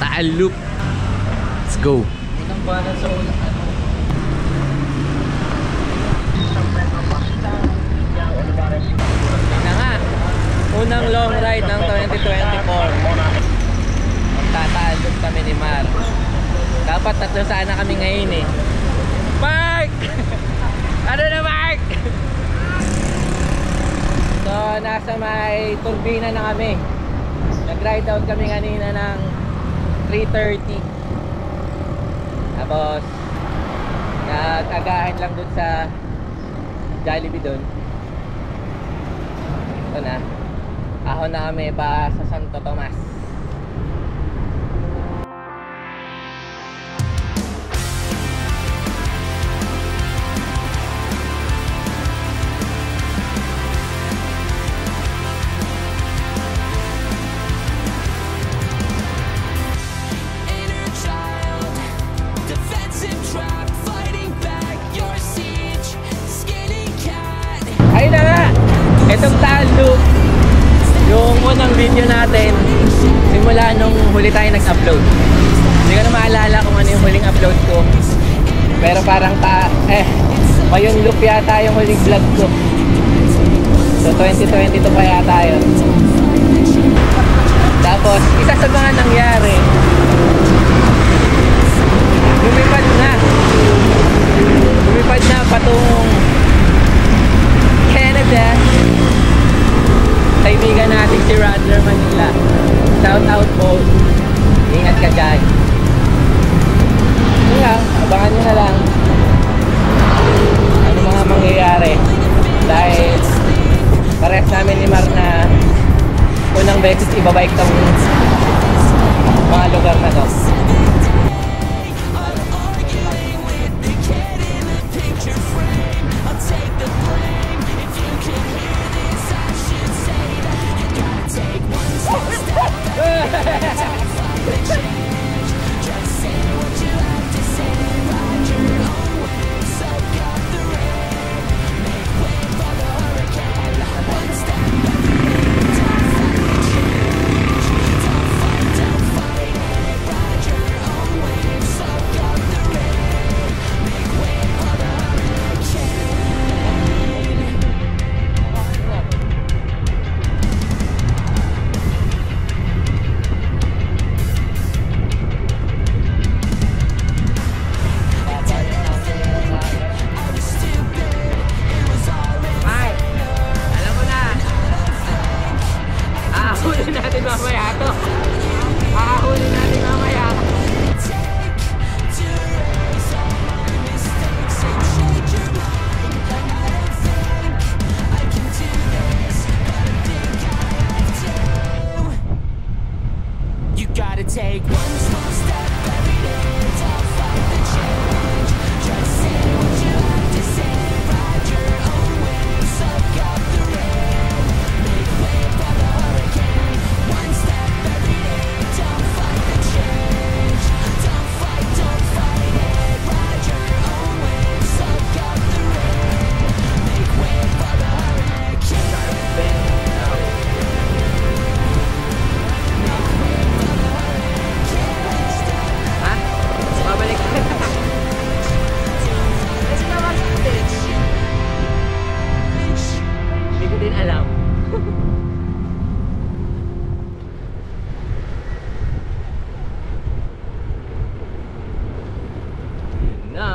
Taal Loop. Let's go. Unang banan sa unang ano. Na nga. Unang long ride ng 2024. Magtataal Loop kami ni Mar. Dapat tatlo sana kami ngayon eh. Mark! Ano na Mark? So nasa may turbina na kami. Nag-ride out kami kanina ng 3:30. Tapos nag-agahan lang dun sa Jollibee dun. Ito na. Ahon na kami pa sa Santo Tomas. Ayun na nga! Itong Taal Loop, yung unang video natin simula nung huli tayo nag-upload. Hindi ko na maalala kung ano yung huling upload ko, pero parang Mayon Loop yata yung huling vlog ko. So 2022 pa yata yun. Tapos isa sa mga nangyari, lumipad na patungong Canada. Kaibigan natin si Radler Manila. Shout out po. Ingat ka dyan. Yun lang, abangan nyo na lang ano mga mangyayari. Dahil parehas namin ni Mar na unang beses ibabike tong mga lugar na to. Take one small step every day. Don't fight the change. Just say what you have to say. Ride your own wave. Soak up the rain. Make way for the hurricane. One step every day. Don't fight the change. Don't fight it. Ride your own wave. Soak up the rain. Make way for the hurricane. Babalik. Hindi ko din alam. Na.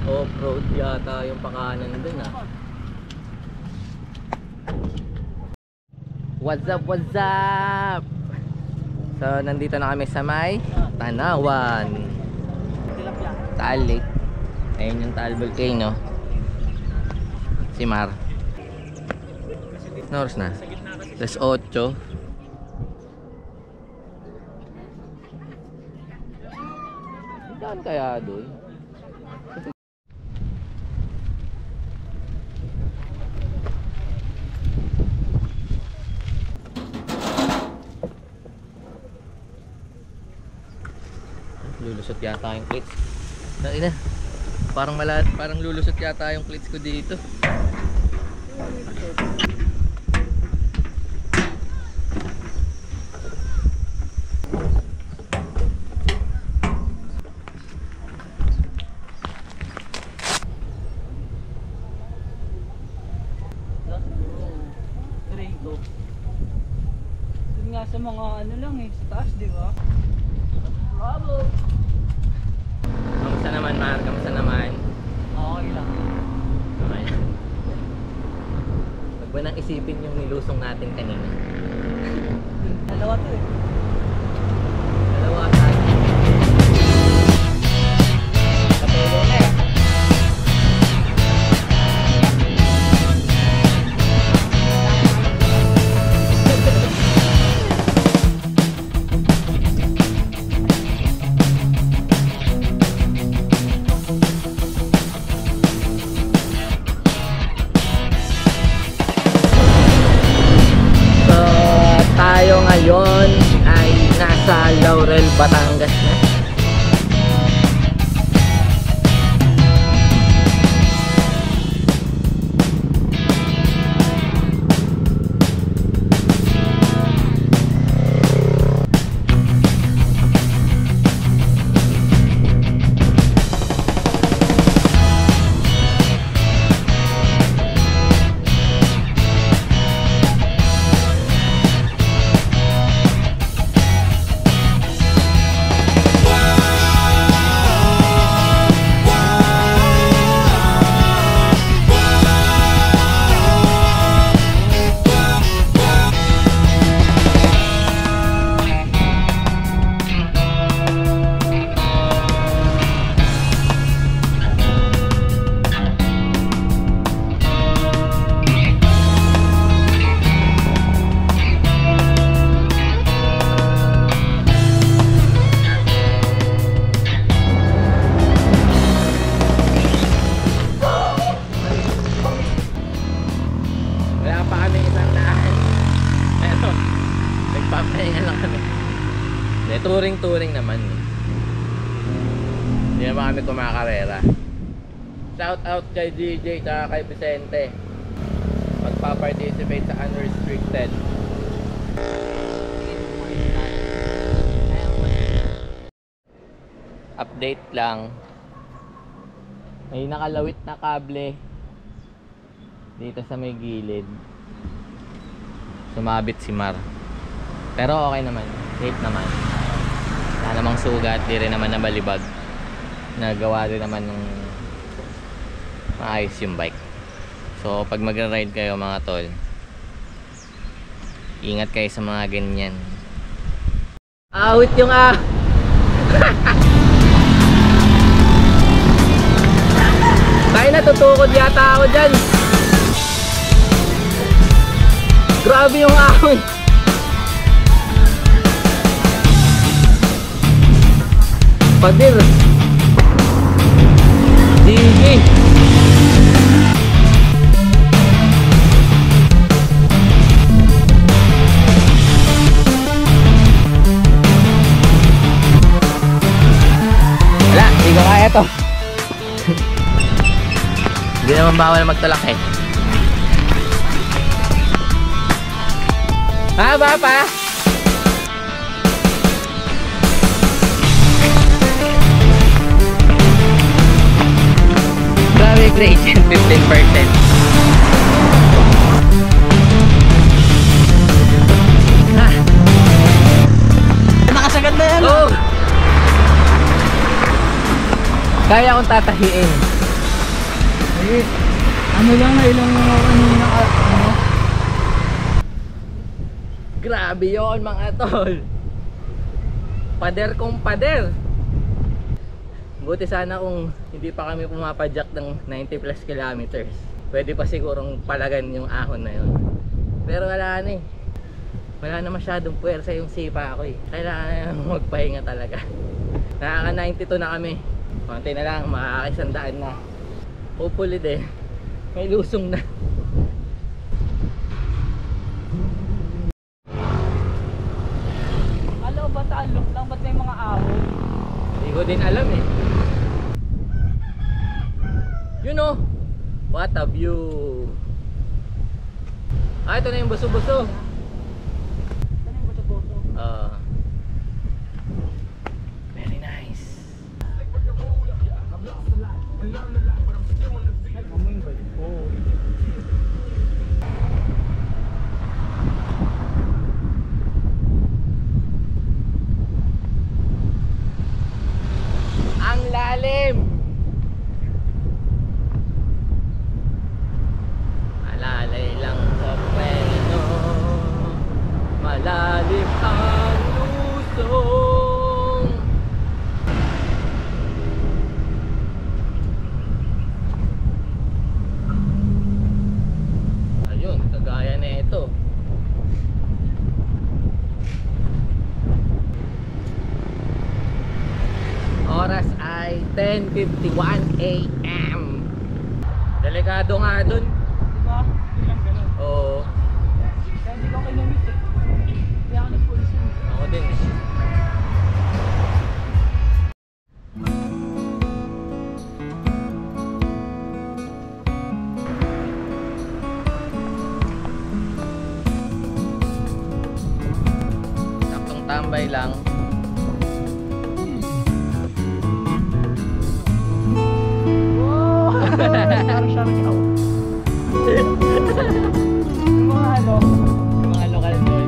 Off-road yata yung pakanan dun ah. What's up, what's up? So, nandito na kami sa may Tanawan, Taal Lake. Ayun yung Taal Volcano. Si Mar. Ano oras na? 8:00. Saan kaya doon? Lulusot yata yung clips. Parang lulusot yata yung clips ko dito. Dun nga sa mga ano lang eh, sa taas, di ba? Bravo! Kamusta naman, Mar? Kamusta naman? Okay lang. Okay. Huwag mo nang isipin yung nilusong natin kanina. Dalawa to eh. Dalawa tayo. Katulong na eh. So, tayo ngayon ay nasa Laurel, Batangas na. Wala pa kami isang daan. Pero, nagpapahinga lang kami. Hindi, touring naman. Hindi naman kami kumakarera. Shout out kay DJ at kay Vicente. Magpa-participate sa unrestricted. Update lang. May nakalawit na kable dito sa may gilid. Sumabit si Mar. Pero okay naman, safe naman. Wala namang sugat, di rin naman nabalibag. Nagawa rin naman ng maayos yung bike. So pag magra-ride kayo mga tol, ingat kayo sa mga ganyan. Awit yung Tayo natutukod yata ako dyan. Grabe yung ahon. Padir. Sige. Wala, hindi ko kaya to. Hindi naman bawal magtulak eh. Haba pa. Grabe gradient, 15%. Nakasagad na yan! Oh! Kaya akong tatahiin. Eh, ano lang na ilang ano? Grabe yon mga tol. Pader kong pader. Buti sana kung hindi pa kami pumapadyak ng 90 plus kilometers. Pwede pa sigurong palagan yung ahon na yun. Pero wala na eh. Wala na masyadong puwersa yung sipa ko eh. Kailangan na magpahinga talaga. Nakaka 92 na kami. Konti na lang, makakisandaan na. Hopefully din, may lusong na. Alam ba sa alok lang? Ba't may mga ahon? Hindi ko din alam eh. You know, what a view. Ah, ito na yung buso-buso. Ano yung boto-boto? Very nice. Amoy ba? Oo. Ang lalim. Alalay lang sa preno. Malalim ang lusong. Ayun, kagaya na ito. Oras ay 10:51 AM. Delikado nga dun. Diba? Yun lang ganun. Oo, Kaya hindi ko kinumit eh. Kaya ako nag-pulis yun. ako din eh. Saktong tambay lang. Wow! Parang Siargao. Yung mga ano, Yung mga lokal doon.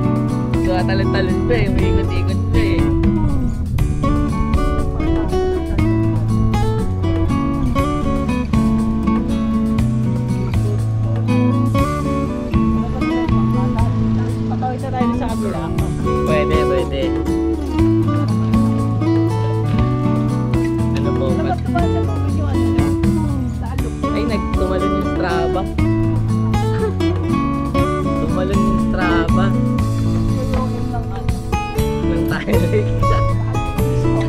Kaya talon-talon pa eh, may ikot-ikot pa eh. patawid na tayo sa kabila. Pwede, pwede. Ano po? Dapat ba sa tubig yung ano nyo? Sa alok. Ay, nagtumalon yung Strava. Tumalon yung Strava. Yung lang ano. Nang tayo Sa alok mismo.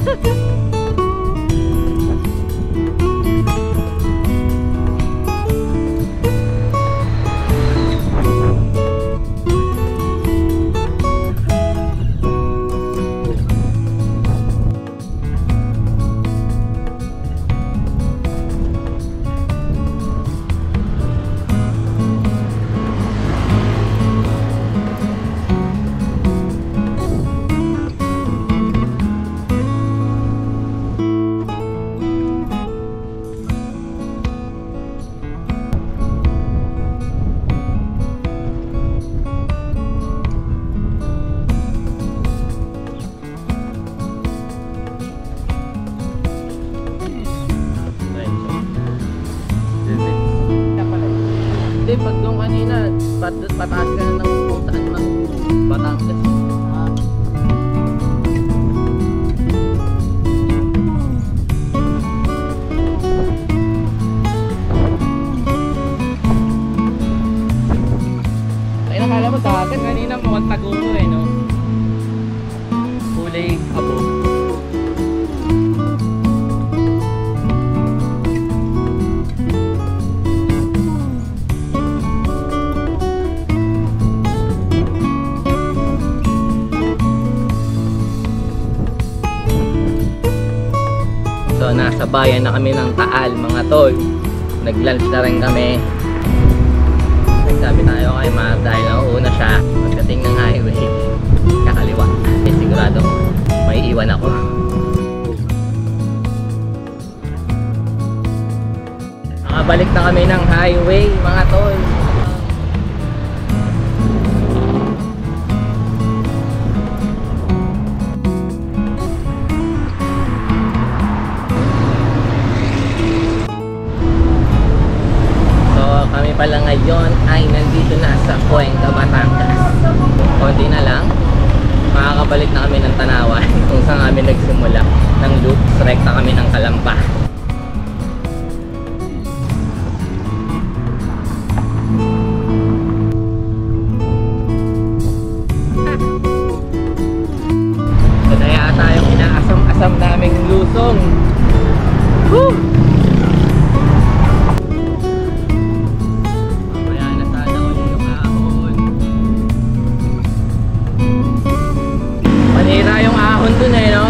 Hindi, pag doon kanina, pataas ka na ng kung saan mang Batangas. Ay, nakala mo sa akin, kanina mukhang tagulo eh, no? Kulay abo. So nasa bayan na kami ng Taal mga tol. Nag-lunch na rin kami. Nagsabi tayo kay Mar dahil nauuna siya. Pagdating ng highway, kakaliwa. Eh sigurado may iwan ako. Nakabalik na kami ng highway mga tol. Kami pala ngayon ay nandito na sa Cuenca, Batangas. Konti na lang, makakabalik na kami ng Tanawan kung saan kami nagsimula ng loop. Rekta kami ng Calamba. So kaya tayong inaasam-asam naming lusong. Woo! Panira yung ahon dun eh, no?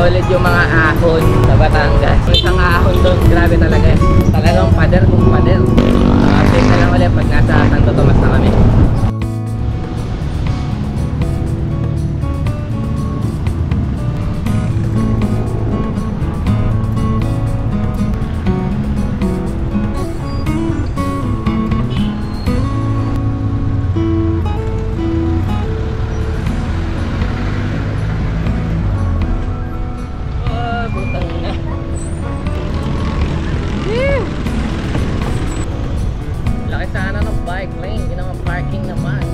Solid yung mga ahon sa Batangas. Yung isang ahon doon, grabe talaga. Talagang pader kung pader. Update na lang ulit pag nasa Santo Tomas na kami. Butang na. Laki sana ng bike lane, hindi naman parking naman.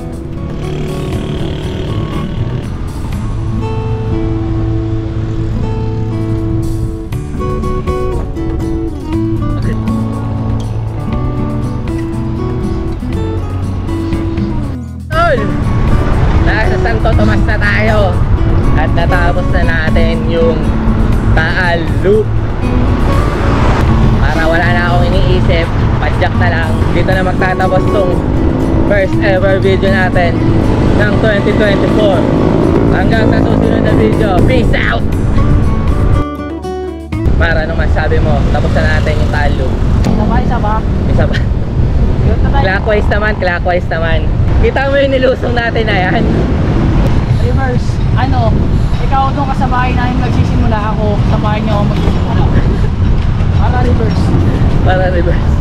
Tol! Nasa Santo Tomas na tayo. At natapos na natin yung Taal Loop. Para wala na akong iniisip, padjak na lang. Dito na magtatapos tong first ever video natin ng 2024. Hanggang sa susunod na video, peace out! Mara, ano masabi mo? Tapos na natin yung Taal Loop. Isa ba? Isa ba? Yun na tayo. Clockwise naman. Kita mo yung nilusong natin na yan. Reverse. Ano? Ikaw doon ka sa bahay namin nagsisimula, ako sa bahay niyo ako magsisimula. Para reverse. Para reverse.